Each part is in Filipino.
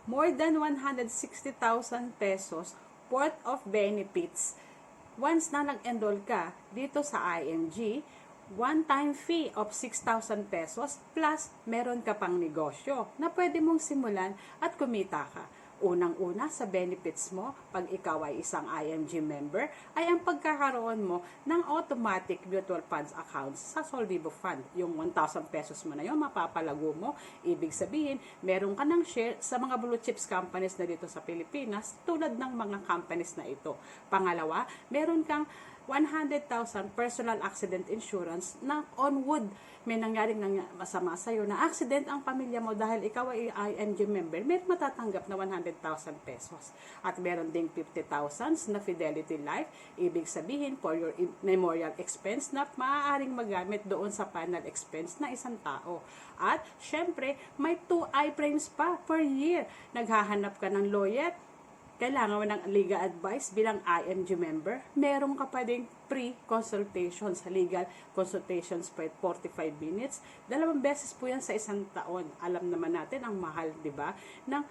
more than 160,000 pesos worth of benefits. Once na nag-enroll ka dito sa IMG, one-time fee of 6,000 pesos plus meron ka pang negosyo na pwede mong simulan at kumita ka. Unang-una sa benefits mo, pag ikaw ay isang IMG member, ay ang pagkakaroon mo ng automatic mutual funds accounts sa Solvivo Fund. Yung 1,000 pesos mo na yun, mapapalago mo. Ibig sabihin, meron ka ng share sa mga blue chips companies na dito sa Pilipinas, tulad ng mga companies na ito. Pangalawa, meron kang 100,000 personal accident insurance na on wood may nangyaring masama sa'yo na accident ang pamilya mo dahil ikaw ay IMG member, may matatanggap na 100,000 pesos. At meron ding 50,000 na Fidelity Life, ibig sabihin for your memorial expense na maaaring magamit doon sa final expense na isang tao. At syempre, may 2 I-frames pa per year. Naghahanap ka ng lawyer, kailangan mo ng legal advice bilang IMG member, meron ka pa ding pre-consultation sa legal consultations per 45 minutes. 2 beses po yan sa isang taon. Alam naman natin, ang mahal, di ba, ng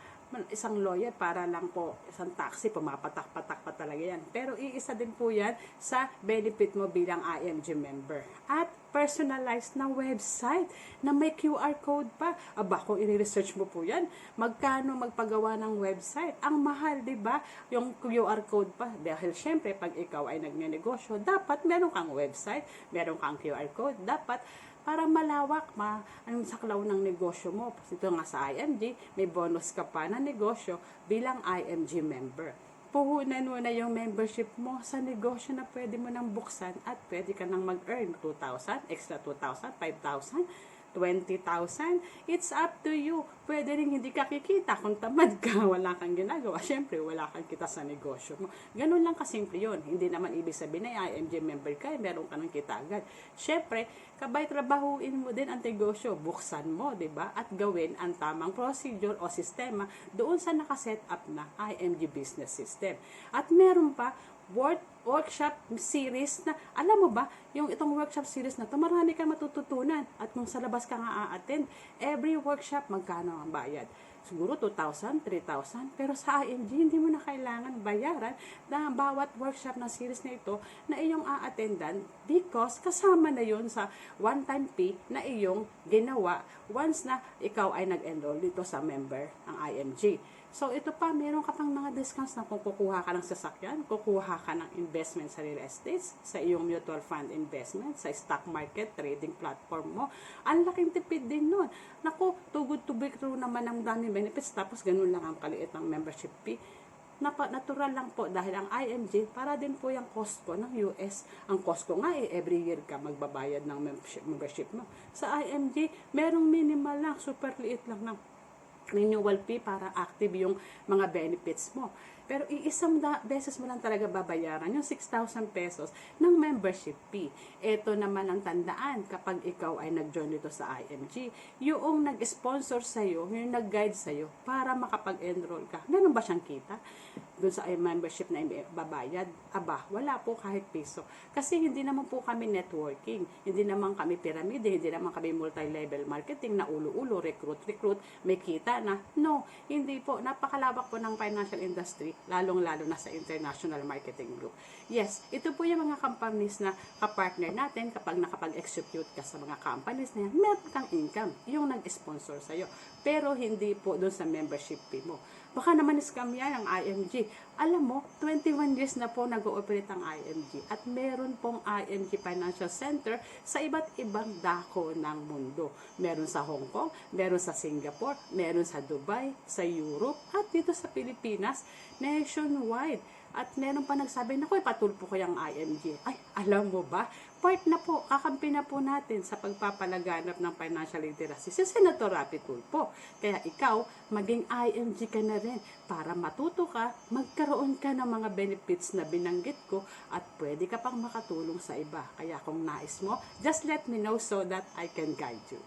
isang lawyer para lang po isang taxi, pumapatak-patak pa talaga yan. Pero iisa din po yan sa benefit mo bilang IMG member. At personalized na website na may QR code pa. Aba, kung i-research mo po yan, magkano magpagawa ng website? Ang mahal, di ba? Yung QR code pa. Dahil syempre, pag ikaw ay nagnenegosyo, dapat meron kang website, meron kang QR code, dapat para malawak, anong saklaw ng negosyo mo. Ito nga sa IMG, may bonus ka pa na negosyo bilang IMG member. Puhunan mo na yung membership mo sa negosyo na pwede mo nang buksan at pwede ka nang mag-earn 2,000, extra 2,000, 5,000, 20,000. It's up to you. Pwede rin hindi ka kikita kung tamad ka, wala kang ginagawa. Siyempre, wala kang kita sa negosyo mo. Ganun lang kasimple yun. Hindi naman ibig sabihin na IMG member ka, meron ka ng kita agad. Siyempre, kabay trabahuin mo din ang negosyo. Buksan mo, di ba? At gawin ang tamang procedure o sistema doon sa nakaset up na IMG business system. At meron pa, workshop series na, alam mo ba, yung itong workshop series na to, marami kang matututunan. At kung sa labas ka nga a-attend, every workshop, magkano ang bayad? Siguro 2,000, 3,000, pero sa IMG, hindi mo na kailangan bayaran na bawat workshop na series na ito na iyong a-attendan because kasama na yun sa one-time fee na iyong ginawa once na ikaw ay nag-enroll dito sa member ng IMG. So, ito pa, meron ka pang mga discounts na kung kukuha ka ng sasakyan, kukuha ka ng investment sa real estate, sa iyong mutual fund investment, sa stock market, trading platform mo. Ang laking tipid din nun. Naku, too good to be true naman ang daming benefits, tapos ganun lang ang kaliit ng membership fee. Natural lang po dahil ang IMG, para din po yung Costco ng US. Ang Costco nga every year ka magbabayad ng membership mo. Sa IMG, merong minimal lang, super liit lang ng renewal fee para active yung mga benefits mo. Pero iisang beses mo lang talaga babayaran yung 6,000 pesos ng membership fee. Ito naman ang tandaan kapag ikaw ay nag-join dito sa IMG. Yung nag-sponsor sa'yo, yung nag-guide sa'yo para makapag-enroll ka. Ganun ba siyang kita? Doon sa membership na babayad? Aba, wala po kahit piso. Kasi hindi naman po kami networking. Hindi naman kami pyramid. Hindi naman kami multi-level marketing na ulo-ulo, recruit, may kita na. No, hindi po. Napakalawak po ng financial industry, lalong-lalo na sa international marketing group. Yes, ito po yung mga companies na kapartner natin kapag nakapag-execute ka sa mga companies na yan, meron kang income, yung nag-sponsor sa'yo. Pero hindi po doon sa membership fee mo. Baka naman scam yan ang IMG. Alam mo, 21 years na po nag-ooperate ang IMG at meron pong IMG Financial Center sa iba't ibang dako ng mundo. Meron sa Hong Kong, meron sa Singapore, meron sa Dubai, sa Europe, at dito sa Pilipinas, nationwide. At meron pa nagsabi, naku, patulpo ko yung IMG. Ay, alam mo ba? Part na po, kakampi na po natin sa pagpapalaganap ng financial literacy si Senator Rapi Tulfo. Kaya ikaw, maging IMG ka na rin para matuto ka, magkaroon ka ng mga benefits na binanggit ko at pwede ka pang makatulong sa iba. Kaya kung nais mo, just let me know so that I can guide you.